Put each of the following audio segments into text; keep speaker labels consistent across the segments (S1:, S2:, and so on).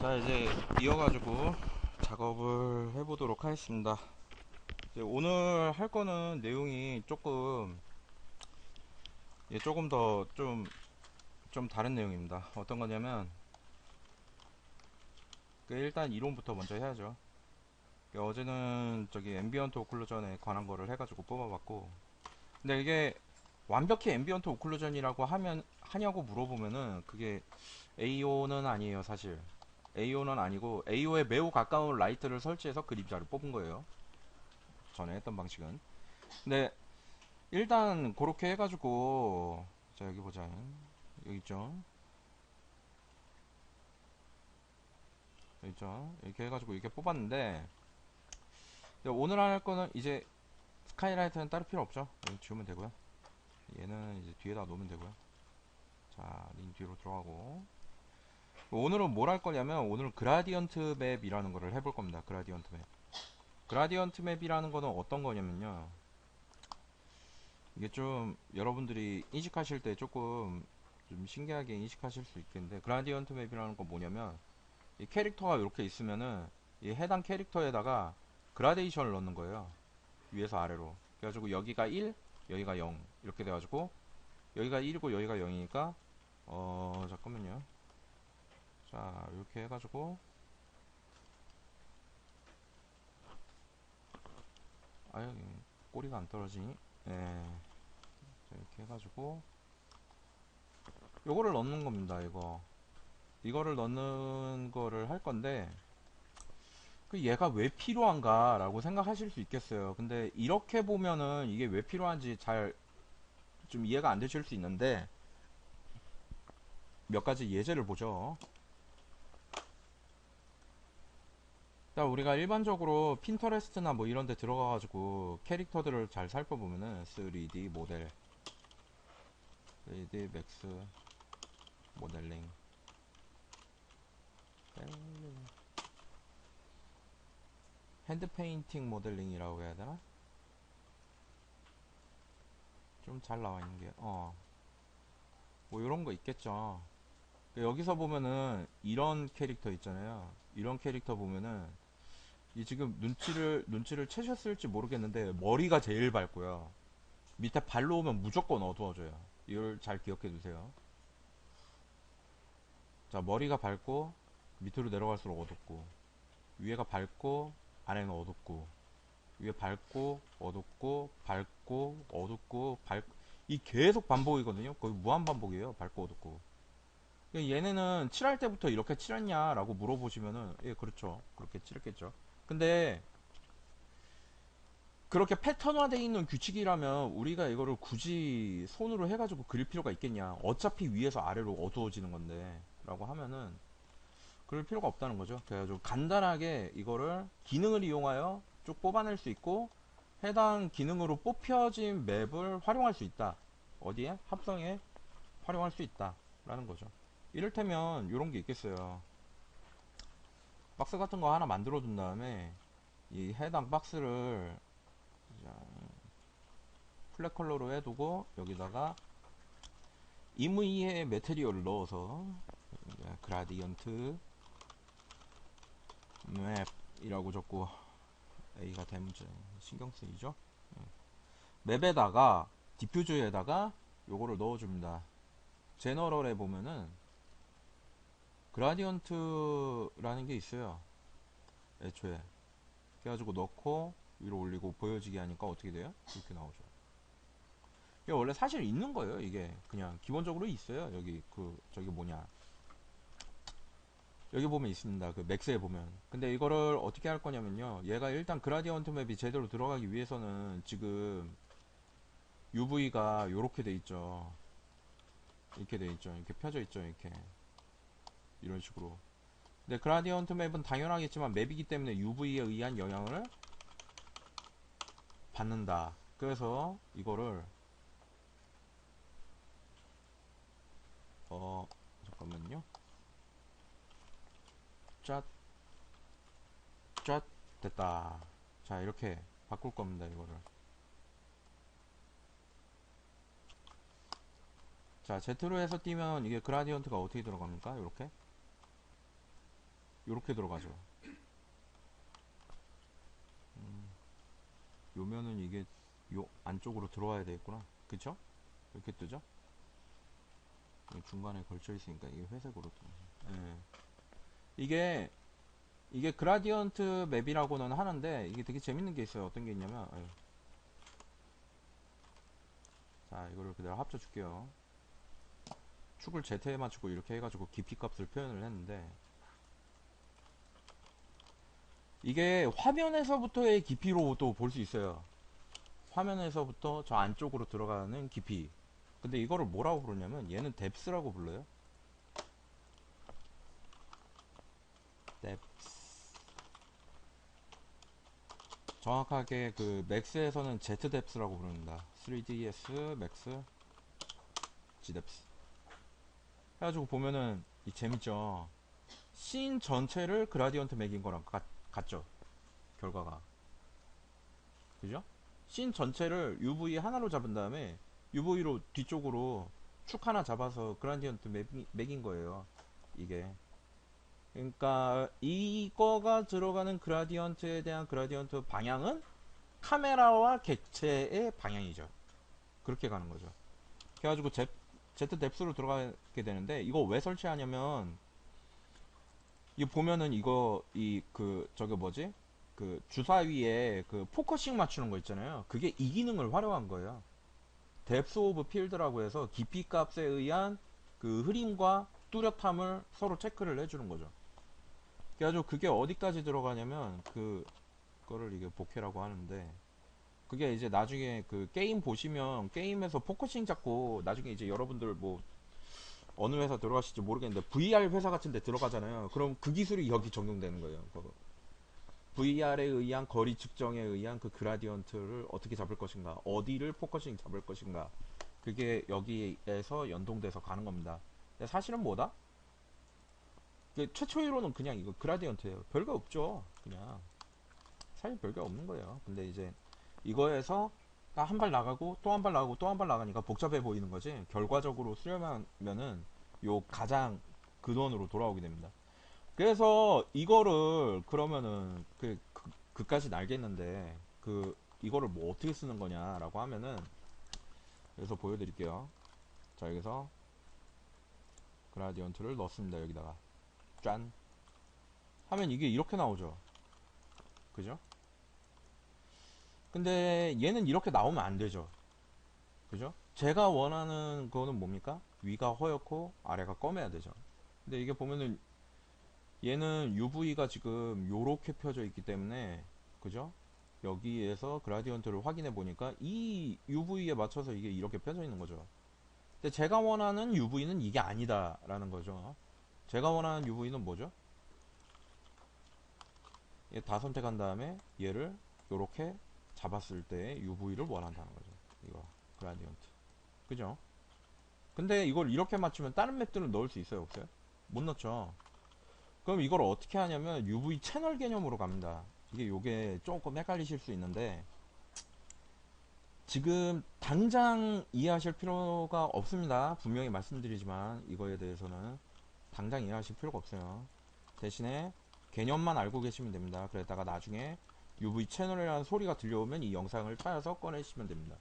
S1: 자, 이제 이어가지고 작업을 해보도록 하겠습니다. 이제 오늘 할 거는 내용이 조금 더 좀 다른 내용입니다. 어떤 거냐면, 일단 이론부터 먼저 해야죠. 어제는 저기 앰비언트 오클루전에 관한 거를 해가지고 뽑아봤고, 근데 이게 완벽히 앰비언트 오클루전이라고 하냐고 물어보면은 그게 AO는 아니에요, 사실. AO는 아니고 AO에 매우 가까운 라이트를 설치해서 그림자를 뽑은 거예요. 전에 했던 방식은. 근데 일단 그렇게 해가지고, 자 여기 보자. 여기 있죠. 여기 있죠. 이렇게 해가지고 이렇게 뽑았는데, 오늘 할 거는 이제 스카이라이트는 따로 필요 없죠. 여기 지우면 되고요. 얘는 이제 뒤에다 놓으면 되고요. 자, 링 뒤로 들어가고, 오늘은 뭘 할 거냐면, 오늘 그라디언트 맵이라는 거를 해볼 겁니다. 그라디언트 맵. 그라디언트 맵이라는 거는 어떤 거냐면요, 이게 좀 여러분들이 인식하실 때 조금 좀 신기하게 인식하실 수 있겠는데, 그라디언트 맵이라는 건 뭐냐면, 이 캐릭터가 이렇게 있으면은 이 해당 캐릭터에다가 그라데이션을 넣는 거예요. 위에서 아래로. 그래가지고 여기가 1, 여기가 0 이렇게 돼가지고 여기가 1이고 여기가 0이니까 잠깐만요. 자, 이렇게 해가지고, 아유, 꼬리가 안 떨어지니? 예. 자, 이렇게 해가지고 요거를 넣는 겁니다. 이거를 넣는 거를 할 건데, 그 얘가 왜 필요한가 라고 생각하실 수 있겠어요. 근데 이렇게 보면은 이게 왜 필요한지 잘 좀 이해가 안 되실 수 있는데, 몇 가지 예제를 보죠. 일단 우리가 일반적으로 핀터레스트나 뭐 이런 데 들어가가지고 캐릭터들을 잘 살펴보면은 3D 모델, 3D 맥스 모델링, 핸드 페인팅 모델링이라고 해야 되나? 좀 잘 나와 있는 게, 뭐 이런 거 있겠죠. 여기서 보면은 이런 캐릭터 있잖아요. 이런 캐릭터 보면은 이 지금 눈치를 채셨을지 모르겠는데 머리가 제일 밝고요. 밑에 발로 오면 무조건 어두워져요. 이걸 잘 기억해 두세요. 자, 머리가 밝고 밑으로 내려갈수록 어둡고, 위에가 밝고 아래는 어둡고, 위에 밝고 어둡고 밝고 어둡고 이 계속 반복이거든요. 거의 무한 반복이에요. 밝고 어둡고. 얘네는 칠할 때부터 이렇게 칠했냐라고 물어보시면은, 예, 그렇죠. 그렇게 칠했겠죠. 근데 그렇게 패턴화되어 있는 규칙이라면 우리가 이거를 굳이 손으로 해가지고 그릴 필요가 있겠냐. 어차피 위에서 아래로 어두워지는 건데 라고 하면은 그럴 필요가 없다는 거죠. 그래가지고 간단하게 이거를 기능을 이용하여 쭉 뽑아낼 수 있고, 해당 기능으로 뽑혀진 맵을 활용할 수 있다. 어디에? 합성에 활용할 수 있다 라는 거죠. 이를테면 이런 게 있겠어요. 박스 같은 거 하나 만들어 둔 다음에 이 해당 박스를 플랫 컬러로 해두고 여기다가 임의의 매테리얼을 넣어서 그라디언트 맵이라고 적고, A가 대문자 신경 쓰이죠. 맵에다가 디퓨저에다가 요거를 넣어줍니다. 제너럴에 보면은 그라디언트라는 게 있어요. 애초에 그래가지고 넣고 위로 올리고 보여지게 하니까 어떻게 돼요? 이렇게 나오죠. 이게 원래 사실 있는 거예요. 이게 그냥 기본적으로 있어요. 여기 저기 뭐냐, 여기 보면 있습니다. 그 맥스에 보면. 근데 이거를 어떻게 할 거냐면요, 얘가 일단 그라디언트 맵이 제대로 들어가기 위해서는 지금 UV가 요렇게 돼 있죠. 이렇게 돼 있죠. 이렇게 펴져 있죠. 이렇게 이런 식으로. 근데 그라디언트 맵은 당연하겠지만 맵이기 때문에 UV에 의한 영향을 받는다. 그래서 이거를 잠깐만요. cat cat 됐다. 자, 이렇게 바꿀 겁니다. 이거를. 자, Z로 해서 띄면 이게 그라디언트가 어떻게 들어갑니까? 이렇게. 요렇게 들어가죠. 요면은 이게 요 안쪽으로 들어와야 되겠구나. 그쵸? 이렇게 뜨죠? 중간에 걸쳐 있으니까 이게 회색으로 뜨. 예. 이게 이게 그라디언트 맵이라고는 하는데 이게 되게 재밌는 게 있어요. 어떤 게 있냐면 자 이거를 그대로 합쳐 줄게요. 축을 Z에 맞추고 이렇게 해가지고 깊이 값을 표현을 했는데 이게 화면에서부터의 깊이로 또 볼 수 있어요. 화면에서부터 저 안쪽으로 들어가는 깊이. 근데 이거를 뭐라고 부르냐면 얘는 뎁스라고 불러요. 뎁. 정확하게 그 맥스에서는 Z 뎁스라고 부릅니다. 3ds 맥스 G 뎁스. 해가지고 보면은 이 재밌죠. 씬 전체를 그라디언트 맥인 거랑 같죠. 결과가. 그죠? 씬 전체를 UV 하나로 잡은 다음에 UV로 뒤쪽으로 축 하나 잡아서 그라디언트 맥인 거예요. 이게. 그러니까 이거가 들어가는 그라디언트에 대한 그라디언트 방향은 카메라와 객체의 방향이죠. 그렇게 가는 거죠. 그래가지고 Z 뎁스로 들어가게 되는데 이거 왜 설치하냐면 이거 보면은 이거 이 그 저게 뭐지? 그 주사위에 그 포커싱 맞추는 거 있잖아요. 그게 이 기능을 활용한 거예요. 뎁스 오브 필드라고 해서 깊이 값에 의한 그 흐림과 뚜렷함을 서로 체크를 해주는 거죠. 그래가지고 그게 어디까지 들어가냐면 그거를 이게 복해라고 하는데 그게 이제 나중에 그 게임 보시면 게임에서 포커싱 잡고 나중에 이제 여러분들 뭐 어느 회사 들어가실지 모르겠는데 VR 회사 같은 데 들어가잖아요. 그럼 그 기술이 여기 적용되는 거예요. VR에 의한 거리 측정에 의한 그 그라디언트를 어떻게 잡을 것인가, 어디를 포커싱 잡을 것인가, 그게 여기에서 연동돼서 가는 겁니다. 근데 사실은 뭐다? 최초이로는 그냥 이거 그라디언트예요. 별거 없죠. 그냥 사실 별거 없는 거예요. 근데 이제 이거에서 한 발 나가고 또 한 발 나가고 또 한 발 나가니까 복잡해 보이는 거지. 결과적으로 수렴하면은 요 가장 근원으로 돌아오게 됩니다. 그래서 이거를 그러면은 그까진 알겠는데 이거를 뭐 어떻게 쓰는 거냐라고 하면은 그래서 보여드릴게요. 자 여기서 그라디언트를 넣습니다. 여기다가 짠 하면 이게 이렇게 나오죠. 그죠? 근데 얘는 이렇게 나오면 안 되죠. 그죠? 제가 원하는 거는 뭡니까? 위가 허옇고 아래가 검해야 되죠. 근데 이게 보면은 얘는 UV가 지금 요렇게 펴져 있기 때문에 그죠? 여기에서 그라디언트를 확인해 보니까 이 UV에 맞춰서 이게 이렇게 펴져 있는 거죠. 근데 제가 원하는 UV는 이게 아니다 라는 거죠. 제가 원하는 UV는 뭐죠? 얘 다 선택한 다음에 얘를 요렇게 잡았을 때 UV를 원한다는 거죠. 이거 그라디언트. 그죠? 근데 이걸 이렇게 맞추면 다른 맵들은 넣을 수 있어요, 없어요? 못 넣죠. 그럼 이걸 어떻게 하냐면 UV 채널 개념으로 갑니다. 요게 조금 헷갈리실 수 있는데 지금 당장 이해하실 필요가 없습니다. 분명히 말씀드리지만 이거에 대해서는 당장 이해하실 필요가 없어요. 대신에 개념만 알고 계시면 됩니다. 그랬다가 나중에 UV 채널이라는 소리가 들려오면 이 영상을 찾아서 꺼내시면 됩니다.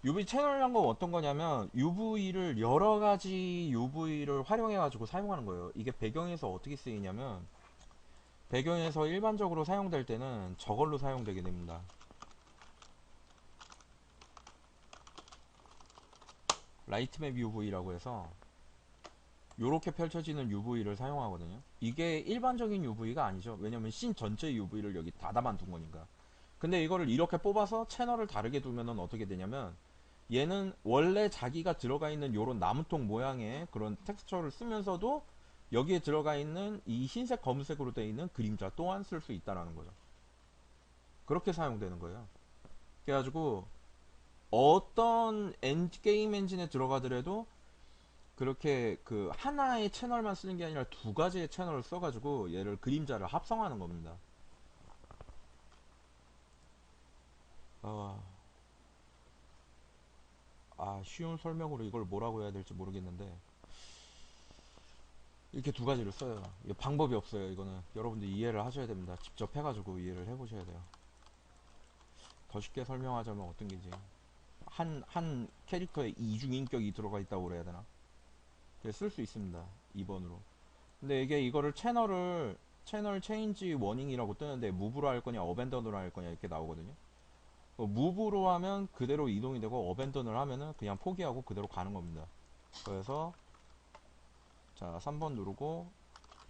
S1: UV 채널이란 건 어떤 거냐면 UV를 여러 가지 UV를 활용해 가지고 사용하는 거예요. 이게 배경에서 어떻게 쓰이냐면 배경에서 일반적으로 사용될 때는 저걸로 사용되게 됩니다. 라이트맵 UV라고 해서 이렇게 펼쳐지는 UV를 사용하거든요. 이게 일반적인 UV가 아니죠. 왜냐면 씬 전체 UV를 여기 다 담아둔 거니까. 근데 이거를 이렇게 뽑아서 채널을 다르게 두면은 어떻게 되냐면 얘는 원래 자기가 들어가 있는 요런 나무통 모양의 그런 텍스처를 쓰면서도 여기에 들어가 있는 이 흰색 검은색으로 되어 있는 그림자 또한 쓸 수 있다라는 거죠. 그렇게 사용되는 거예요. 그래가지고 어떤 게임 엔진에 들어가더라도 그렇게 그 하나의 채널만 쓰는 게 아니라 두 가지의 채널을 써가지고 얘를 그림자를 합성하는 겁니다. 어, 쉬운 설명으로 이걸 뭐라고 해야 될지 모르겠는데 이렇게 두 가지를 써요. 이게 방법이 없어요. 이거는 여러분들 이해를 하셔야 됩니다. 직접 해가지고 이해를 해보셔야 돼요. 더 쉽게 설명하자면 어떤 게지? 한 캐릭터에 이중인격이 들어가 있다고 그래야 되나? 쓸 수 있습니다. 2번으로. 근데 이게 이거를 채널 체인지 워닝이라고 뜨는데 무브로 할 거냐 어벤던으로 할 거냐 이렇게 나오거든요. 무브로 하면 그대로 이동이 되고 어벤던을 하면은 그냥 포기하고 그대로 가는 겁니다. 그래서 자 3번 누르고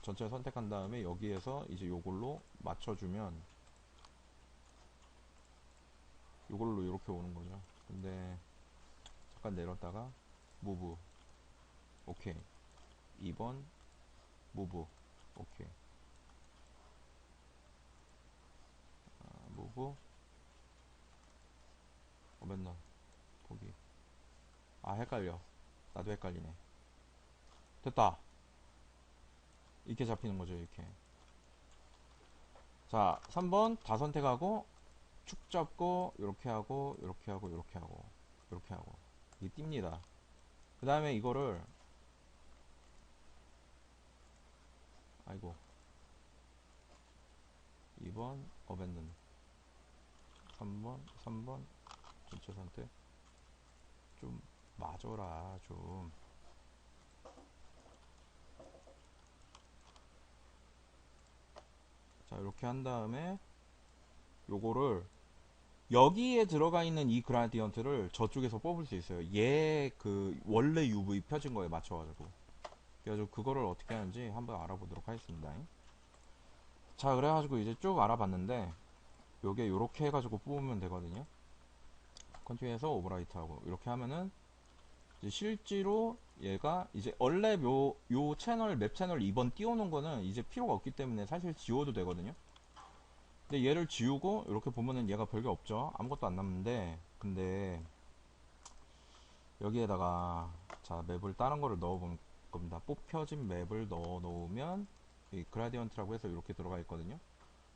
S1: 전체 선택한 다음에 여기에서 이제 요걸로 맞춰주면 요걸로 이렇게 오는 거죠. 근데 잠깐 내렸다가 무브 오케이 2번 무브 오케이 무브 어벤던 포기 아 헷갈려 나도 헷갈리네 됐다 이렇게 잡히는 거죠 이렇게 자 3번 다 선택하고 축 잡고 이렇게 하고 이렇게 하고 이렇게 하고 이렇게 하고 이게 띕니다 그 다음에 이거를 아이고 2번 어벤든 3번 전체 선택 좀 맞아라 좀 자 이렇게 한 다음에 요거를 여기에 들어가 있는 이 그라디언트를 저쪽에서 뽑을 수 있어요 얘 그 원래 UV 펴진 거에 맞춰가지고 그래가지고 그거를 어떻게 하는지 한번 알아보도록 하겠습니다 자 그래가지고 이제 쭉 알아봤는데 요게 요렇게 해가지고 뽑으면 되거든요 컨티뉴에서 오버라이트 하고 이렇게 하면은 이제 실제로 얘가 이제 원래 요 채널 맵 채널 2번 띄워놓은 거는 이제 필요가 없기 때문에 사실 지워도 되거든요 근데 얘를 지우고 이렇게 보면은 얘가 별게 없죠 아무것도 안 남는데 근데 여기에다가 자 맵을 다른 거를 넣어 볼 겁니다 뽑혀진 맵을 넣어 놓으면 이 그라디언트라고 해서 이렇게 들어가 있거든요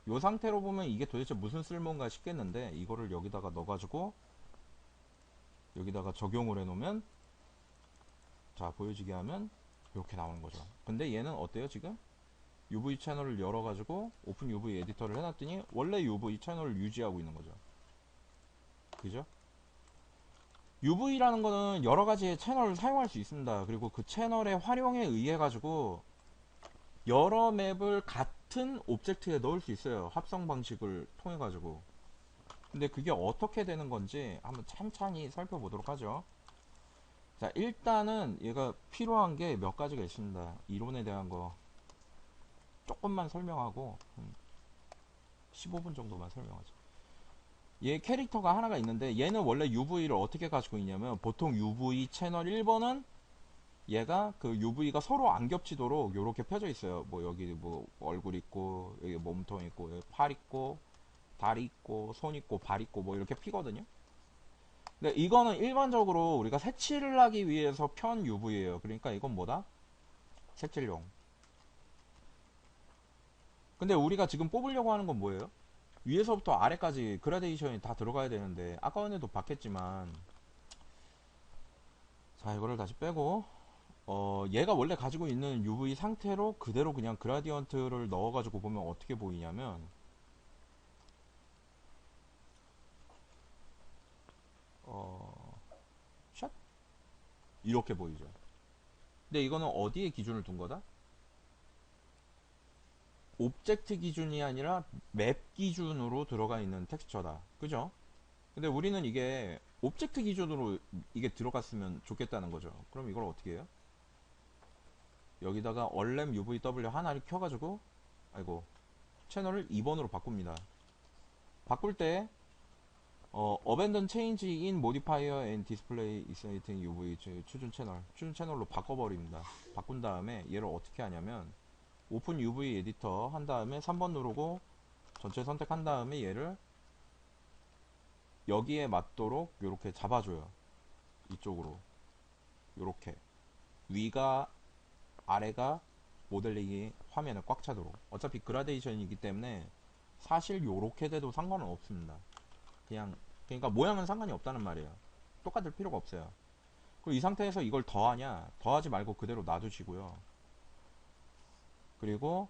S1: 요 상태로 보면 이게 도대체 무슨 쓸모인가 싶겠는데 이거를 여기다가 넣어 가지고 여기다가 적용을 해 놓으면 자 보여지게 하면 이렇게 나오는 거죠 근데 얘는 어때요 지금 UV 채널을 열어 가지고 오픈 UV 에디터를 해놨더니 원래 UV 채널을 유지하고 있는 거죠 그죠 UV라는 거는 여러 가지의 채널을 사용할 수 있습니다 그리고 그 채널의 활용에 의해 가지고 여러 맵을 같은 오브젝트에 넣을 수 있어요 합성 방식을 통해 가지고 근데 그게 어떻게 되는 건지 한번 찬찬히 살펴보도록 하죠 자 일단은 얘가 필요한 게 몇 가지가 있습니다 이론에 대한 거 조금만 설명하고 15분 정도만 설명하죠 얘 캐릭터가 하나가 있는데 얘는 원래 UV를 어떻게 가지고 있냐면 보통 UV 채널 1번은 얘가 그 UV가 서로 안 겹치도록 이렇게 펴져 있어요 뭐 여기 뭐 얼굴 있고 여기 몸통 있고 여기 팔 있고 다리 있고 손 있고 발 있고 뭐 이렇게 피거든요 근데 이거는 일반적으로 우리가 색칠을 하기 위해서 편 UV예요 그러니까 이건 뭐다? 색칠용 근데 우리가 지금 뽑으려고 하는 건 뭐예요? 위에서부터 아래까지 그라데이션이 다 들어가야 되는데 아까 전에도 봤겠지만 자 이거를 다시 빼고 얘가 원래 가지고 있는 UV 상태로 그대로 그냥 그라디언트를 넣어가지고 보면 어떻게 보이냐면 샷 이렇게 보이죠 근데 이거는 어디에 기준을 둔 거다? 오브젝트 기준이 아니라 맵 기준으로 들어가 있는 텍스처다 그죠? 근데 우리는 이게 오브젝트 기준으로 이게 들어갔으면 좋겠다는 거죠 그럼 이걸 어떻게 해요? 여기다가 얼렘 UVW 하나를 켜가지고 아이고 채널을 2번으로 바꿉니다 바꿀 때 Abandon Change in Modifier and Display Exciting UV 추준 채널로 바꿔버립니다 바꾼 다음에 얘를 어떻게 하냐면 오픈 UV 에디터 한 다음에 3번 누르고 전체 선택한 다음에 얘를 여기에 맞도록 이렇게 잡아줘요 이쪽으로 이렇게 위가 아래가 모델링이 화면을 꽉 차도록 어차피 그라데이션이기 때문에 사실 요렇게 돼도 상관은 없습니다 그냥 그러니까 모양은 상관이 없다는 말이에요 똑같을 필요가 없어요 그리고 이 상태에서 이걸 더하냐 더하지 말고 그대로 놔두시고요 그리고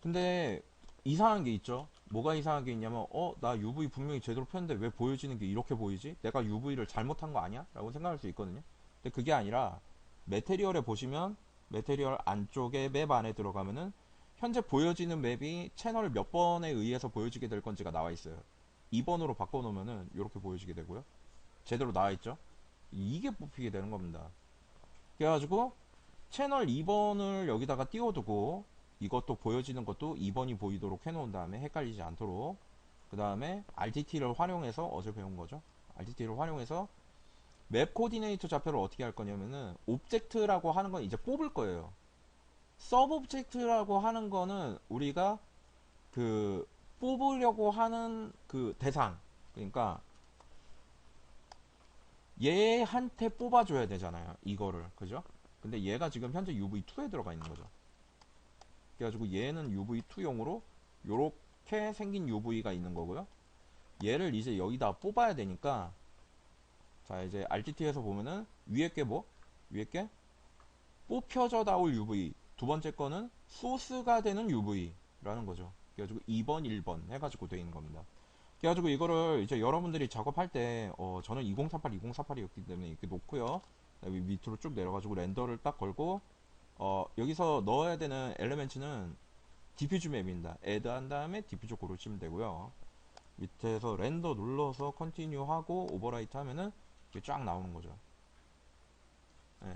S1: 근데 이상한 게 있죠. 뭐가 이상한 게 있냐면 나 UV 분명히 제대로 폈는데 왜 보여지는 게 이렇게 보이지? 내가 UV를 잘못한 거 아니야? 라고 생각할 수 있거든요. 근데 그게 아니라 매테리얼에 보시면 매테리얼 안쪽에 맵 안에 들어가면은 현재 보여지는 맵이 채널 몇 번에 의해서 보여지게 될 건지가 나와 있어요. 2번으로 바꿔놓으면은 이렇게 보여지게 되고요. 제대로 나와 있죠. 이게 뽑히게 되는 겁니다. 그래가지고 채널 2번을 여기다가 띄워두고 이것도 보여지는 것도 2번이 보이도록 해놓은 다음에 헷갈리지 않도록 그 다음에 RTT를 활용해서 어제 배운 거죠. RTT를 활용해서 맵 코디네이터 좌표를 어떻게 할 거냐면은 옵젝트라고 하는 건 이제 뽑을 거예요. 서브 옵젝트라고 하는 거는 우리가 그 뽑으려고 하는 그 대상, 그러니까 얘한테 뽑아줘야 되잖아요, 이거를. 그죠? 근데 얘가 지금 현재 UV2에 들어가 있는 거죠. 그래가지고 얘는 UV2용으로 요렇게 생긴 UV가 있는 거고요. 얘를 이제 여기다 뽑아야 되니까, 자 이제 RTT에서 보면은 위에 게 뭐? 위에 게 뽑혀져 나올 UV, 두 번째 거는 소스가 되는 UV라는 거죠. 그래가지고 2번 1번 해가지고 되어 있는 겁니다. 그래가지고 이거를 이제 여러분들이 작업할 때 저는 2048 2048이었기 때문에 이렇게 놓고요. 그다음에 밑으로 쭉 내려가지고 렌더를 딱 걸고 여기서 넣어야 되는 엘리멘트는 디퓨즈 맵입니다. 애드 한 다음에 디퓨즈 고르시면 되고요. 밑에서 렌더 눌러서 컨티뉴 하고 오버라이트 하면은 이렇게 쫙 나오는 거죠. 예.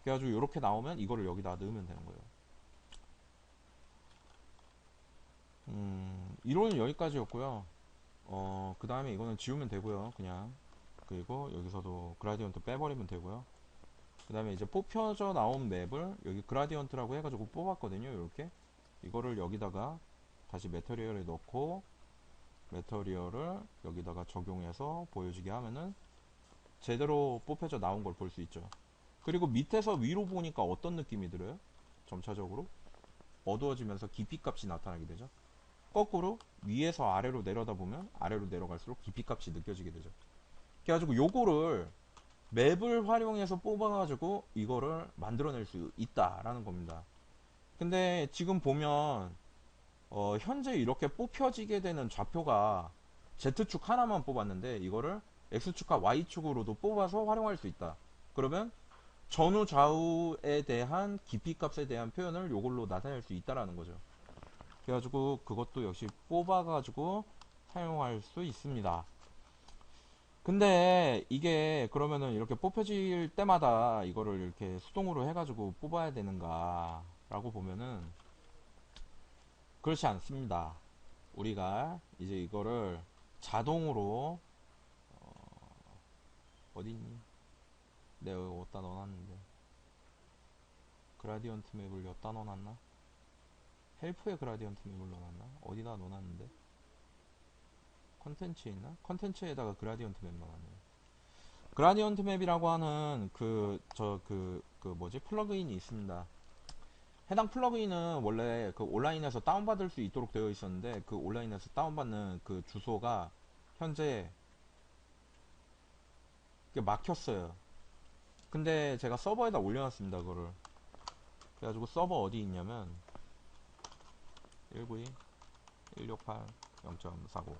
S1: 그래가지고 이렇게 나오면 이거를 여기다 넣으면 되는 거예요. 이론은 여기까지였고요. 그 다음에 이거는 지우면 되고요. 그냥. 그리고 여기서도 그라디언트 빼버리면 되고요. 그 다음에 이제 뽑혀져 나온 맵을 여기 그라디언트라고 해가지고 뽑았거든요. 이렇게. 이거를 여기다가 다시 매터리얼에 넣고 매터리얼을 여기다가 적용해서 보여지게 하면은 제대로 뽑혀져 나온 걸 볼 수 있죠. 그리고 밑에서 위로 보니까 어떤 느낌이 들어요? 점차적으로 어두워지면서 깊이 값이 나타나게 되죠. 거꾸로 위에서 아래로 내려다보면 아래로 내려갈수록 깊이 값이 느껴지게 되죠. 그래가지고 요거를 맵을 활용해서 뽑아가지고 이거를 만들어낼 수 있다라는 겁니다. 근데 지금 보면 현재 이렇게 뽑혀지게 되는 좌표가 Z축 하나만 뽑았는데 이거를 X축과 Y축으로도 뽑아서 활용할 수 있다. 그러면 전후 좌우에 대한 깊이 값에 대한 표현을 이걸로 나타낼 수 있다라는 거죠. 그래가지고 그것도 역시 뽑아가지고 사용할 수 있습니다. 근데 이게 그러면은 이렇게 뽑혀질 때마다 이거를 이렇게 수동으로 해가지고 뽑아야 되는가 라고 보면은 그렇지 않습니다. 우리가 이제 이거를 자동으로 어디 있니? 내가 여기 어디다 넣어놨는데 그라디언트 맵을 여기다 넣어놨나? 헬프에 그라디언트 맵을 넣어놨나? 어디다 넣어놨는데? 컨텐츠에 있나? 컨텐츠에다가 그라디언트 맵 넣어놨네. 그라디언트 맵이라고 하는 뭐지? 플러그인이 있습니다. 해당 플러그인은 원래 그 온라인에서 다운받을 수 있도록 되어 있었는데 그 온라인에서 다운받는 그 주소가 현재 막혔어요. 근데 제가 서버에다 올려놨습니다. 그거를. 그래가지고 서버 어디 있냐면 192 168 0.49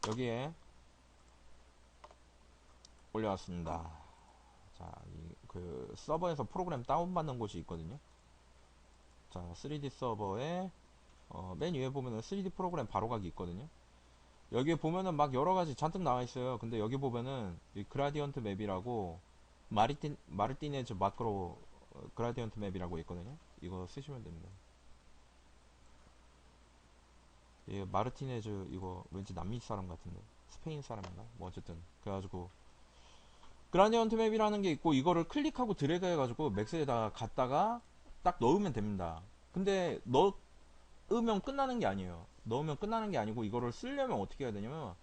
S1: 여기에 올려왔습니다. 자, 그 서버에서 프로그램 다운받는 곳이 있거든요. 자, 3D 서버에 맨 위에 보면은 3D 프로그램 바로가기 있거든요. 여기에 보면은 막 여러가지 잔뜩 나와 있어요. 근데 여기 보면은 이 그라디언트 맵이라고 마르티네즈 마크로 그라디언트 맵이라고 있거든요. 이거 쓰시면 됩니다. 이 마르티네즈 이거 왠지 남미 사람 같은데 스페인 사람인가? 뭐 어쨌든 그래가지고 그라디언트 맵이라는 게 있고 이거를 클릭하고 드래그 해가지고 맥스에다 갖다가 딱 넣으면 됩니다. 근데 넣으면 끝나는 게 아니에요. 넣으면 끝나는 게 아니고 이거를 쓰려면 어떻게 해야 되냐면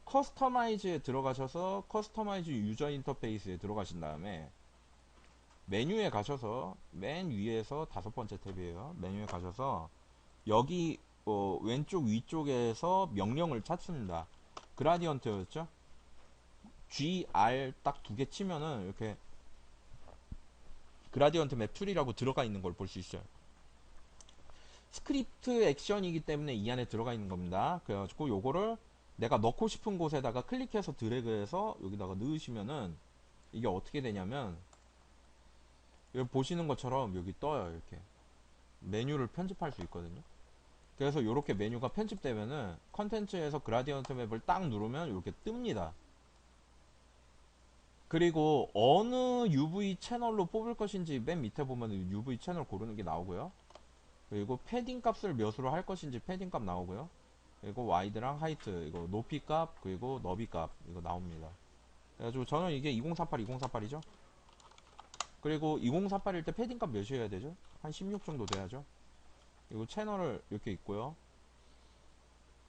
S1: 커스터마이즈에 들어가셔서 커스터마이즈 유저 인터페이스에 들어가신 다음에 메뉴에 가셔서 맨 위에서 다섯 번째 탭이에요. 메뉴에 가셔서 여기 왼쪽 위쪽에서 명령을 찾습니다. 그라디언트였죠? GR 딱 두 개 치면은 이렇게 그라디언트 맵 툴이라고 들어가 있는 걸 볼 수 있어요. 스크립트 액션이기 때문에 이 안에 들어가 있는 겁니다. 그래가지고 요거를 내가 넣고 싶은 곳에다가 클릭해서 드래그해서 여기다가 넣으시면은 이게 어떻게 되냐면 여기 보시는 것처럼 여기 떠요. 이렇게 메뉴를 편집할 수 있거든요. 그래서 이렇게 메뉴가 편집되면은 컨텐츠에서 그라디언트 맵을 딱 누르면 이렇게 뜹니다. 그리고 어느 UV 채널로 뽑을 것인지 맨 밑에 보면 UV 채널 고르는 게 나오고요. 그리고 패딩 값을 몇으로 할 것인지 패딩 값 나오고요. 그리고 와이드랑 하이트, 이거 높이 값, 그리고 너비 값, 이거 나옵니다. 그래가지고 저는 이게 2048, 2048이죠. 그리고 2048일 때 패딩 값 몇이어야 되죠? 한 16 정도 돼야죠. 그리고 채널을 이렇게 있고요.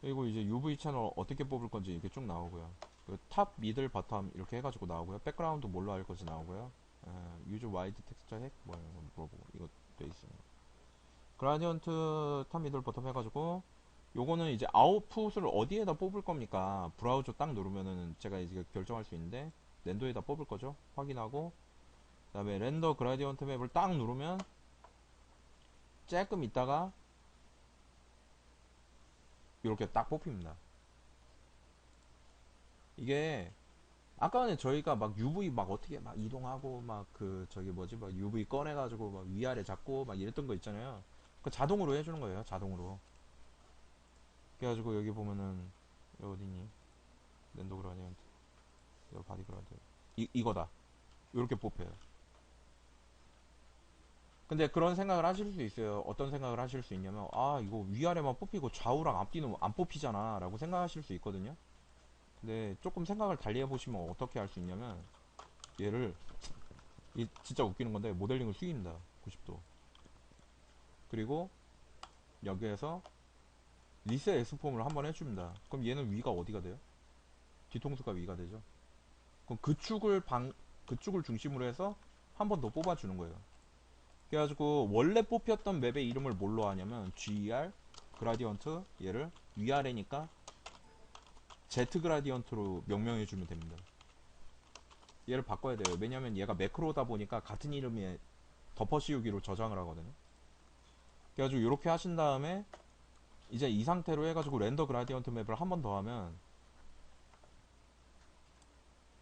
S1: 그리고 이제 UV 채널 어떻게 뽑을 건지 이렇게 쭉 나오고요. 탑, 미들, 바텀 이렇게 해가지고 나오고요. 백그라운드 뭘로 할 건지 나오고요. 유즈 와이드 텍스처 핵 뭐 이런 거 물어보고 이거 돼 있어요. 그라디언트 탑, 미들, 바텀 해가지고 요거는 이제 아웃풋을 어디에다 뽑을 겁니까? 브라우저 딱 누르면은 제가 이제 결정할 수 있는데 랜더에다 뽑을 거죠. 확인하고 그 다음에 렌더 그라디언트 맵을 딱 누르면 조금 있다가 이렇게 딱 뽑힙니다. 이게 아까 전에 저희가 막 UV 막 어떻게 막 이동하고 막 그 저기 뭐지 막 UV 꺼내가지고 막 위아래 잡고 막 이랬던 거 있잖아요. 그 자동으로 해주는 거예요. 자동으로. 그래가지고 여기 보면은 여기 어디니? 랜더 그라디언트, 여기 바디 그라디언트 이거다. 이렇게 뽑혀요. 근데 그런 생각을 하실 수 있어요. 어떤 생각을 하실 수 있냐면 아 이거 위아래만 뽑히고 좌우랑 앞뒤는 안 뽑히잖아 라고 생각하실 수 있거든요. 근데 조금 생각을 달리 해보시면 어떻게 할 수 있냐면 얘를 이 진짜 웃기는 건데 모델링을 숙입니다. 90도. 그리고 여기에서 리셋 S폼을 한번 해줍니다. 그럼 얘는 위가 어디가 돼요? 뒤통수가 위가 되죠. 그럼 그축을 중심으로 해서 한 번 더 뽑아주는 거예요. 그래가지고 원래 뽑혔던 맵의 이름을 뭘로 하냐면 GR 그라디언트 얘를 위아래니까 Z 그라디언트로 명명해주면 됩니다. 얘를 바꿔야 돼요. 왜냐면 얘가 매크로다 보니까 같은 이름의 덮어 씌우기로 저장을 하거든요. 그래가지고 이렇게 하신 다음에 이제 이 상태로 해가지고 렌더 그라디언트 맵을 한 번 더 하면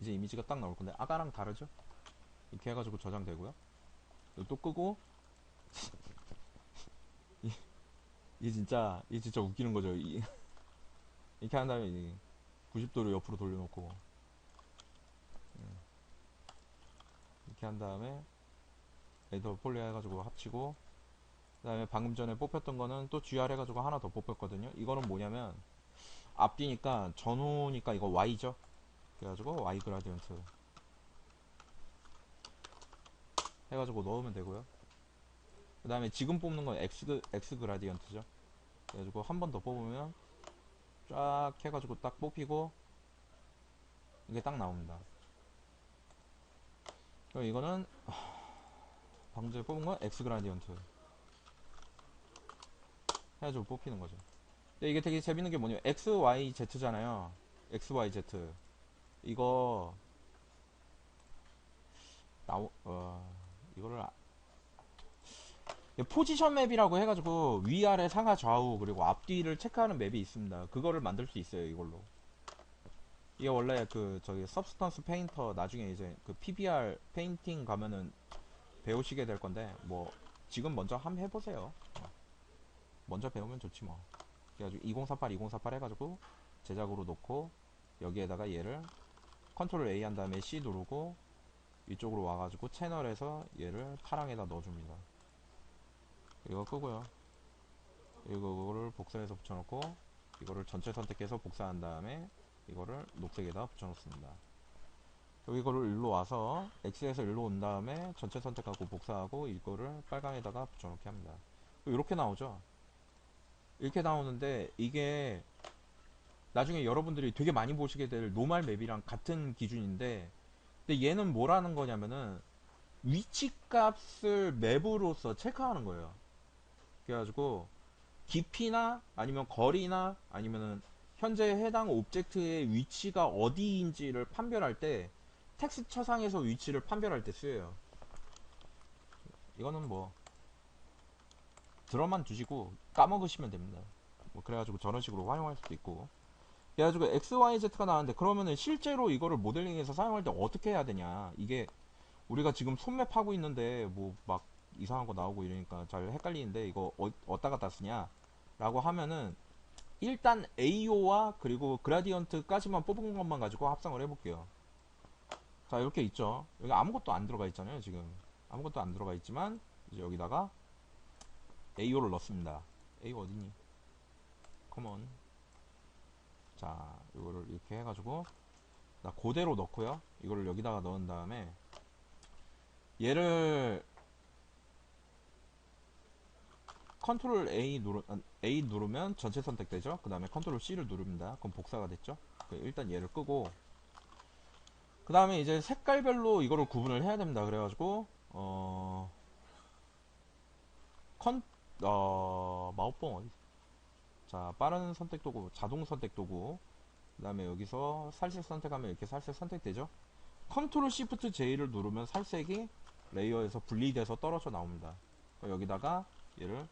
S1: 이제 이미지가 딱 나올 건데 아까랑 다르죠? 이렇게 해가지고 저장되고요. 또 끄고 이게 진짜 웃기는 거죠. 이렇게 한 다음에 90도로 옆으로 돌려놓고 이렇게 한 다음에 에더 폴리 해가지고 합치고 그 다음에 방금 전에 뽑혔던 거는 또 GR 해가지고 하나 더 뽑혔거든요. 이거는 뭐냐면 앞뒤니까 전후니까 이거 Y죠. 그래가지고 Y 그라디언트 해가지고 넣으면 되고요. 그 다음에 지금 뽑는 건 X 그라디언트죠. 그래가지고 한 번 더 뽑으면 쫙 해가지고 딱 뽑히고 이게 딱 나옵니다. 그리고 이거는 방금 전에 뽑은 건 X 그라디언트 해가지고 뽑히는 거죠. 근데 이게 되게 재밌는 게 뭐냐면 X, Y, Z잖아요. X, Y, Z 이거 이거를 포지션 맵이라고 해가지고 위아래 상하 좌우 그리고 앞뒤를 체크하는 맵이 있습니다. 그거를 만들 수 있어요 이걸로. 이게 원래 그 저기 서브스턴스 페인터 나중에 이제 그 PBR 페인팅 가면은 배우시게 될 건데 뭐 지금 먼저 한번 해보세요. 먼저 배우면 좋지 뭐. 그래가지고 2048 해가지고 제작으로 놓고 여기에다가 얘를 컨트롤 A 한 다음에 C 누르고 이쪽으로 와가지고 채널에서 얘를 파랑에다 넣어줍니다. 이거 끄고요. 이거를 복사해서 붙여놓고 이거를 전체 선택해서 복사한 다음에 이거를 녹색에다 붙여놓습니다. 이거를 일로 와서 X에서 일로 온 다음에 전체 선택하고 복사하고 이거를 빨강에다가 붙여놓게 합니다. 이렇게 나오죠. 이렇게 나오는데 이게 나중에 여러분들이 되게 많이 보시게 될 노말 맵이랑 같은 기준인데 근데 얘는 뭐라는 거냐면은 위치 값을 맵으로서 체크하는 거예요. 그래가지고 깊이나 아니면 거리나 아니면은 현재 해당 오브젝트의 위치가 어디인지를 판별할 때 텍스처상에서 위치를 판별할 때 쓰여요. 이거는 뭐 들어만 두시고 까먹으시면 됩니다. 뭐 그래가지고 저런 식으로 활용할 수도 있고. 그래가지고 XYZ가 나왔는데 그러면은 실제로 이거를 모델링해서 사용할 때 어떻게 해야 되냐. 이게 우리가 지금 손맵 하고 있는데 뭐 막 이상한 거 나오고 이러니까 잘 헷갈리는데 이거 어디다 갖다 쓰냐 라고 하면은 일단 AO와 그리고 그라디언트까지만 뽑은 것만 가지고 합성을 해볼게요. 자 이렇게 있죠. 여기 아무것도 안 들어가 있잖아요. 지금 아무것도 안 들어가 있지만 이제 여기다가 AO를 넣습니다. AO 어디니? 컴온. 자 이거를 이렇게 해가지고 나 그대로 넣고요. 이거를 여기다가 넣은 다음에 얘를 컨트롤 A 누르면 전체 선택되죠. 그 다음에 컨트롤 C를 누릅니다. 그럼 복사가 됐죠. 일단 얘를 끄고 그 다음에 이제 색깔별로 이거를 구분을 해야 됩니다. 그래가지고 마우뽕 어디? 자 빠른 선택 도구, 자동 선택 도구. 그 다음에 여기서 살색 선택하면 이렇게 살색 선택되죠. 컨트롤 시프트 J를 누르면 살색이 레이어에서 분리돼서 떨어져 나옵니다. 여기다가 얘를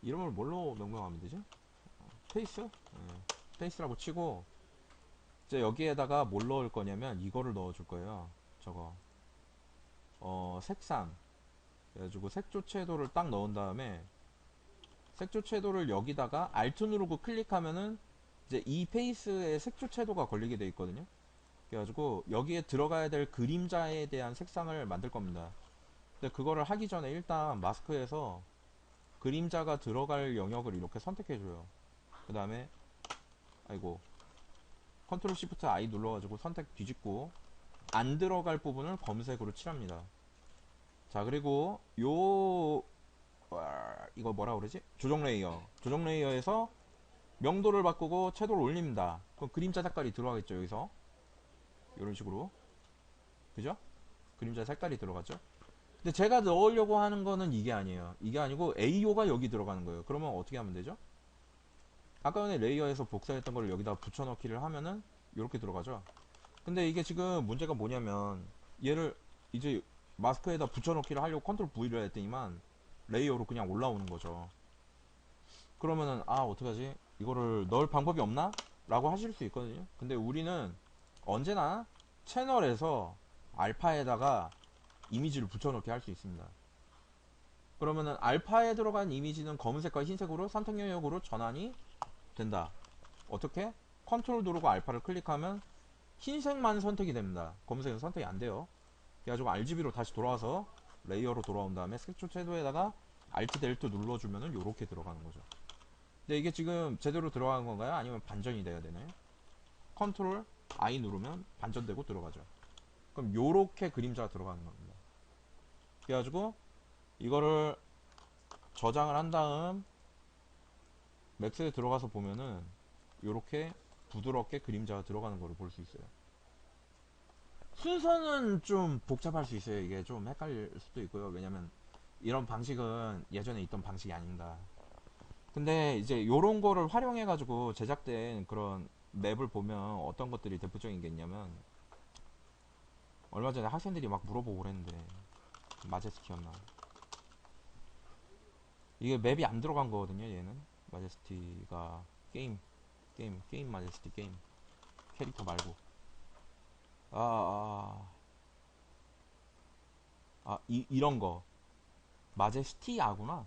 S1: 이름을 뭘로 명명하면 되지? 페이스? 네. 페이스라고 치고 이제 여기에다가 뭘 넣을 거냐면 이거를 넣어 줄 거예요. 저거 색상 그래가지고 색조 채도를 딱 넣은 다음에 색조 채도를 여기다가 Alt 누르고 클릭하면은 이제 이 페이스에 색조 채도가 걸리게 돼 있거든요. 그래가지고 여기에 들어가야 될 그림자에 대한 색상을 만들 겁니다. 근데 그거를 하기 전에 일단 마스크에서 그림자가 들어갈 영역을 이렇게 선택해줘요. 그 다음에 아이고 컨트롤 시프트 I 눌러가지고 선택 뒤집고 안 들어갈 부분을 검은색으로 칠합니다. 자 그리고 이거 뭐라 그러지? 조정 레이어에서 명도를 바꾸고 채도를 올립니다. 그럼 그림자 색깔이 들어가겠죠. 여기서 이런 식으로 그죠? 그림자 색깔이 들어갔죠. 근데 제가 넣으려고 하는 거는 이게 아니에요. 이게 아니고 AO가 여기 들어가는 거예요. 그러면 어떻게 하면 되죠? 아까 전에 레이어에서 복사했던 걸 여기다 붙여넣기를 하면은 이렇게 들어가죠. 근데 이게 지금 문제가 뭐냐면 얘를 이제 마스크에다 붙여넣기를 하려고 컨트롤 V를 했더니만 레이어로 그냥 올라오는 거죠. 그러면은 어떡하지? 이거를 넣을 방법이 없나? 라고 하실 수 있거든요. 근데 우리는 언제나 채널에서 알파에다가 이미지를 붙여넣기 할 수 있습니다. 그러면은 알파에 들어간 이미지는 검은색과 흰색으로 선택 영역으로 전환이 된다. 어떻게? 컨트롤 누르고 알파를 클릭하면 흰색만 선택이 됩니다. 검은색은 선택이 안 돼요. 그래가지고 RGB로 다시 돌아와서 레이어로 돌아온 다음에 색조 채도에다가 Alt 델트 눌러주면은 요렇게 들어가는 거죠. 근데 이게 지금 제대로 들어가는 건가요? 아니면 반전이 돼야 되나요? 컨트롤 I 누르면 반전되고 들어가죠. 그럼 요렇게 그림자가 들어가는 겁니다. 그래가지고 이거를 저장을 한 다음 맥스에 들어가서 보면은 요렇게 부드럽게 그림자가 들어가는 거를 볼 수 있어요. 순서는 좀 복잡할 수 있어요. 이게 좀 헷갈릴 수도 있고요. 왜냐면 이런 방식은 예전에 있던 방식이 아닙니다. 근데 이제 요런 거를 활용해 가지고 제작된 그런 맵을 보면 어떤 것들이 대표적인 게 있냐면 얼마 전에 학생들이 막 물어보고 그랬는데 마제스티였나 이게 맵이 안 들어간 거거든요. 얘는 마제스티가 게임 마제스티 게임 캐릭터 말고 이런 거 마제스티아구나.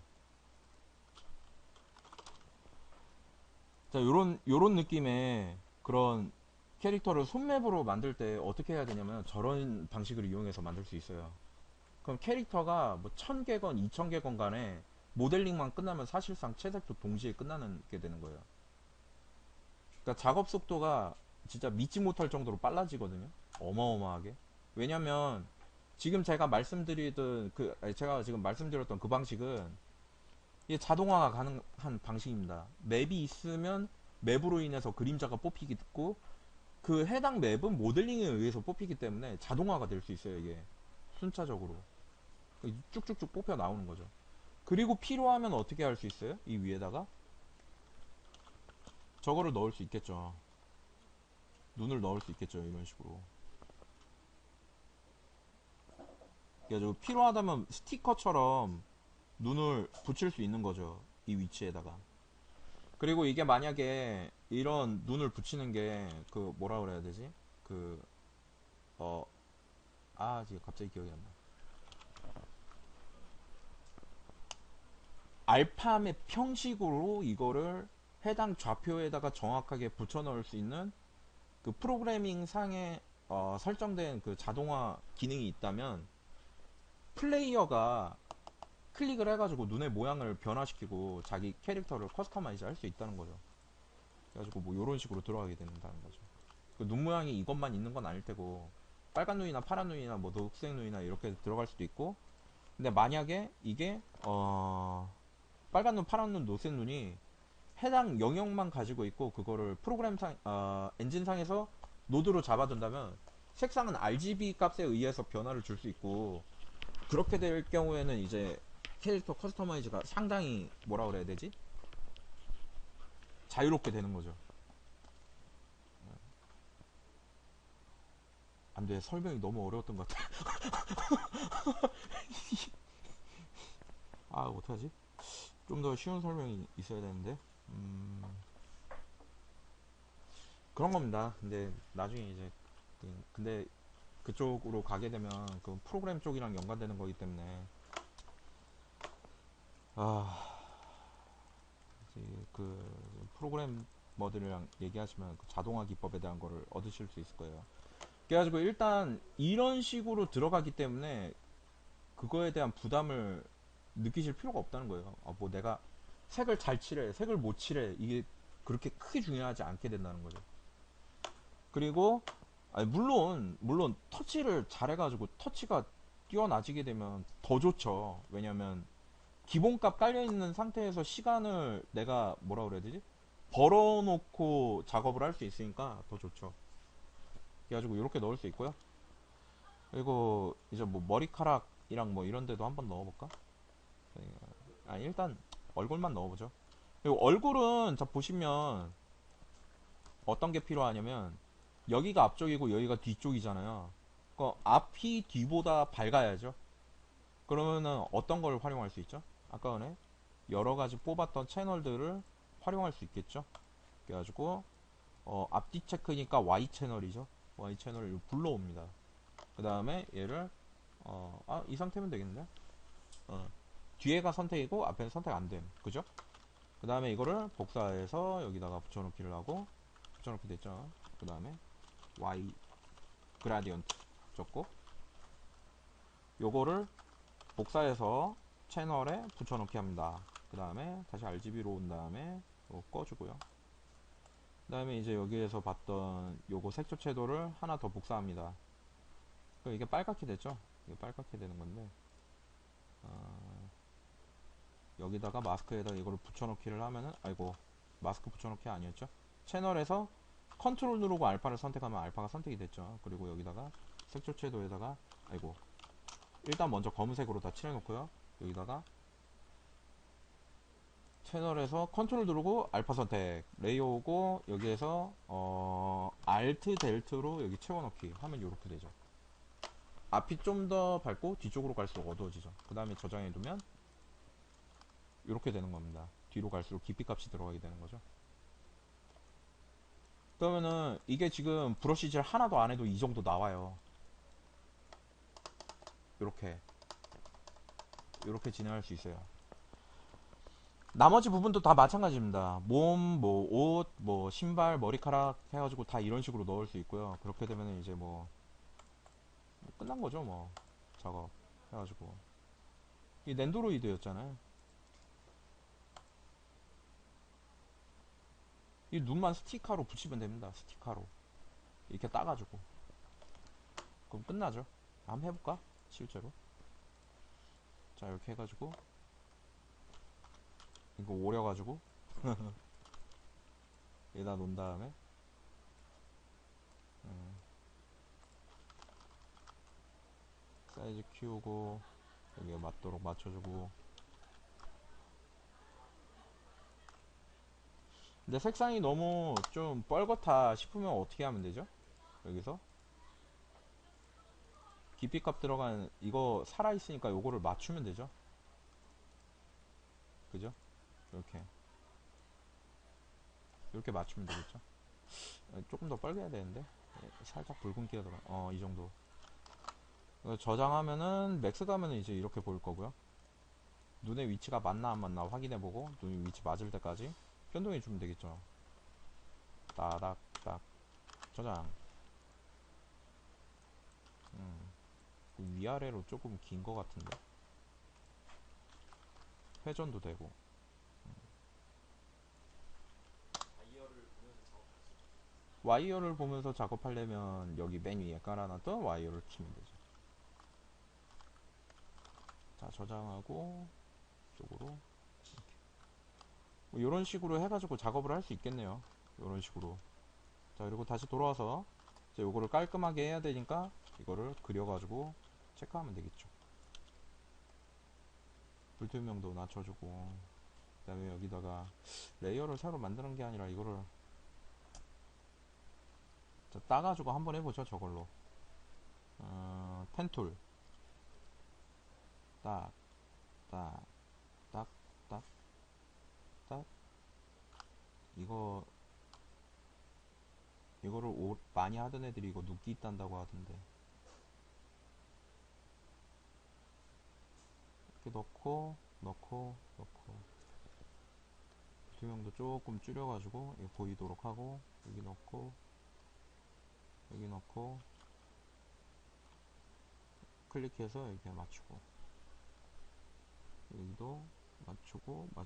S1: 자 요런 느낌의 그런 캐릭터를 손맵으로 만들 때 어떻게 해야 되냐면 저런 방식을 이용해서 만들 수 있어요. 그럼 캐릭터가 뭐 1000개건 2000개건 간에 모델링만 끝나면 사실상 채색도 동시에 끝나는 게 되는 거예요. 그러니까 작업 속도가 진짜 믿지 못할 정도로 빨라지거든요. 어마어마하게. 왜냐면 지금 제가 말씀드리던 제가 지금 말씀드렸던 그 방식은 이게 자동화가 가능한 방식입니다. 맵이 있으면 맵으로 인해서 그림자가 뽑히겠고 그 해당 맵은 모델링에 의해서 뽑히기 때문에 자동화가 될 수 있어요. 이게 순차적으로 쭉쭉쭉 뽑혀 나오는 거죠. 그리고 필요하면 어떻게 할 수 있어요? 이 위에다가 저거를 넣을 수 있겠죠. 눈을 넣을 수 있겠죠. 이런 식으로. 그래가지고 필요하다면 스티커처럼 눈을 붙일 수 있는 거죠. 이 위치에다가. 그리고 이게 만약에 이런 눈을 붙이는 게 그 뭐라 그래야 되지? 그 어, 지금 갑자기 기억이 안 나. 알파맵 형식으로 이거를 해당 좌표에다가 정확하게 붙여 넣을 수 있는 그 프로그래밍 상에 설정된 그 자동화 기능이 있다면 플레이어가 클릭을 해가지고 눈의 모양을 변화시키고 자기 캐릭터를 커스터마이즈 할 수 있다는 거죠. 그래가지고 뭐 이런 식으로 들어가게 된다는 거죠. 그 눈 모양이 이것만 있는 건 아닐 테고 빨간 눈이나 파란 눈이나 뭐 녹색 눈이나 이렇게 들어갈 수도 있고 근데 만약에 이게 빨간 눈, 파란 눈, 녹색 눈이 해당 영역만 가지고 있고 그거를 프로그램상 엔진상에서 노드로 잡아둔다면 색상은 RGB 값에 의해서 변화를 줄 수 있고 그렇게 될 경우에는 이제 캐릭터 커스터마이즈가 상당히 뭐라 그래야 되지? 자유롭게 되는 거죠. 안 돼. 설명이 너무 어려웠던 것 같아. 어떡하지? 좀 더 쉬운 설명이 있어야 되는데. 음, 그런 겁니다. 근데 나중에 이제 근데 그쪽으로 가게 되면 그 프로그램 쪽이랑 연관되는 거기 때문에 아, 이제 그 프로그래머들이랑 얘기하시면 그 자동화 기법에 대한 거를 얻으실 수 있을 거예요. 그래가지고 일단 이런 식으로 들어가기 때문에 그거에 대한 부담을 느끼실 필요가 없다는 거예요. 뭐 내가 색을 잘 칠해, 색을 못 칠해 이게 그렇게 크게 중요하지 않게 된다는 거죠. 그리고 물론 터치를 잘해가지고 터치가 뛰어나지게 되면 더 좋죠. 왜냐면 기본값 깔려있는 상태에서 시간을 내가 뭐라 그래야 되지? 벌어놓고 작업을 할 수 있으니까 더 좋죠. 그래가지고 이렇게 넣을 수 있고요. 그리고 이제 뭐 머리카락이랑 뭐 이런 데도 한번 넣어볼까? 일단 얼굴만 넣어보죠. 그리고 얼굴은 자 보시면 어떤 게 필요하냐면 여기가 앞쪽이고 여기가 뒤쪽이잖아요. 그 앞이 뒤보다 밝아야죠. 그러면은 어떤 걸 활용할 수 있죠? 아까 전에 여러 가지 뽑았던 채널들을 활용할 수 있겠죠. 그래가지고 앞뒤 체크니까 Y 채널이죠. Y 채널을 불러옵니다. 그 다음에 얘를 이 상태면 되겠는데? 뒤에가 선택이고 앞에는 선택 안 됨. 그죠? 그 다음에 이거를 복사해서 여기다가 붙여놓기를 하고 붙여놓게 됐죠. 그 다음에 Y 그라디언트 적고 요거를 복사해서 채널에 붙여넣기 합니다. 그 다음에 다시 RGB로 온 다음에 이거 꺼주고요. 그 다음에 이제 여기에서 봤던 요거 색조 채도를 하나 더 복사합니다. 그럼 이게 빨갛게 됐죠? 이게 빨갛게 되는 건데 여기다가 마스크에다 이거를 붙여넣기를 하면은 마스크 붙여넣기 아니었죠? 채널에서 컨트롤 누르고 알파를 선택하면 알파가 선택이 됐죠. 그리고 여기다가 색조 채도에다가 일단 먼저 검은색으로 다 칠해놓고요. 여기다가 채널에서 컨트롤 누르고 알파 선택 레이어 오고 여기에서 알트 델트로 여기 채워넣기 하면 이렇게 되죠. 앞이 좀 더 밝고 뒤쪽으로 갈수록 어두워지죠. 그 다음에 저장해두면 이렇게 되는 겁니다. 뒤로 갈수록 깊이 값이 들어가게 되는 거죠. 그러면은 이게 지금 브러쉬질 하나도 안 해도 이 정도 나와요. 이렇게 진행할 수 있어요. 나머지 부분도 다 마찬가지입니다. 몸, 뭐, 옷, 뭐, 신발, 머리카락 해가지고 다 이런 식으로 넣을 수 있고요. 그렇게 되면 이제 뭐 끝난 거죠, 뭐. 작업 해가지고. 이 랜드로이드였잖아요. 이 눈만 스티커로 붙이면 됩니다. 스티커로. 이렇게 따가지고. 그럼 끝나죠. 한번 해볼까? 실제로. 자, 이렇게 해가지고. 이거 오려가지고. 여기다 놓은 다음에. 사이즈 키우고. 여기에 맞도록 맞춰주고. 근데 색상이 너무 좀 뻘겋다 싶으면 어떻게 하면 되죠? 여기서 깊이 값 들어간 이거 살아있으니까 요거를 맞추면 되죠. 그죠? 이렇게 이렇게 맞추면 되겠죠? 조금 더 빨개야 되는데 살짝 붉은기가 들어. 이 정도. 저장하면은 맥스 가면은 이제 이렇게 보일 거고요. 눈의 위치가 맞나 안 맞나 확인해보고 눈의 위치 맞을 때까지 변동해 주면 되겠죠. 따닥딱 저장. 위아래로 조금 긴 거 같은데 회전도 되고. 와이어를 보면서 작업하려면 여기 맨 위에 깔아놨던 와이어를 키면 되죠. 자, 저장하고 이쪽으로 뭐 이런 식으로 해가지고 작업을 할 수 있겠네요. 이런 식으로. 자, 그리고 다시 돌아와서 이제 요거를 깔끔하게 해야 되니까 이거를 그려가지고 체크하면 되겠죠. 불투명도 낮춰주고, 그 다음에 여기다가 레이어를 새로 만드는 게 아니라 이거를 자, 따가지고 한번 해보죠. 저걸로 펜툴 딱, 딱, 딱, 딱, 딱. 이거를 많이 하던 애들이 이거 눕기 있단다고 하던데. 이렇게 넣고 투명도 조금 줄여가지고 이거 보이도록 하고 여기 넣고 클릭해서 이렇게 맞추고 여기도 맞추고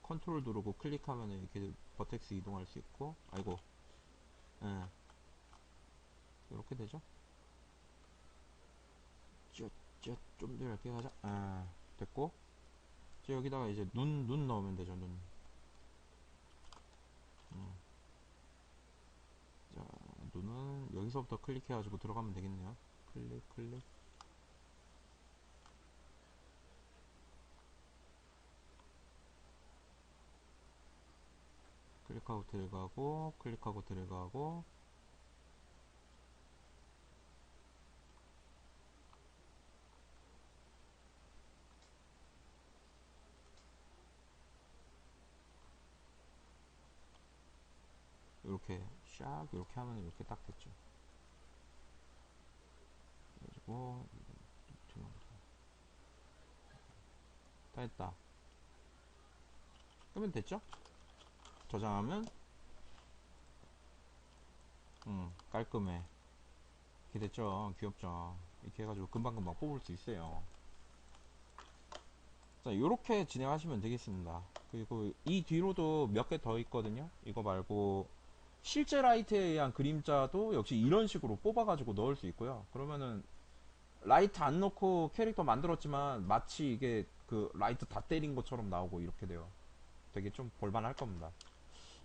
S1: 컨트롤 누르고 클릭하면 이렇게 버텍스 이동할 수 있고. 아이고, 예, 이렇게 되죠. 좀 더 얇게 가자. 됐고, 이제 여기다가 이제 눈 넣으면 되죠. 눈. 음, 자, 눈은 여기서부터 클릭해가지고 들어가면 되겠네요. 클릭하고 들어가고 이렇게 샥 이렇게 하면 이렇게 딱 됐죠. 그리고 다 했다. 그러면 됐죠? 저장하면 깔끔해. 이렇게 됐죠? 귀엽죠? 이렇게 해가지고 금방금방 뽑을 수 있어요. 자, 이렇게 진행하시면 되겠습니다. 그리고 이 뒤로도 몇 개 더 있거든요. 이거 말고 실제 라이트에 의한 그림자도 역시 이런 식으로 뽑아가지고 넣을 수 있고요. 그러면은 라이트 안 넣고 캐릭터 만들었지만 마치 이게 그 라이트 다 때린 것처럼 나오고 이렇게 돼요. 되게 좀 볼만할 겁니다.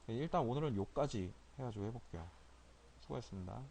S1: 일단 오늘은 요까지 해가지고 해볼게요. 수고했습니다.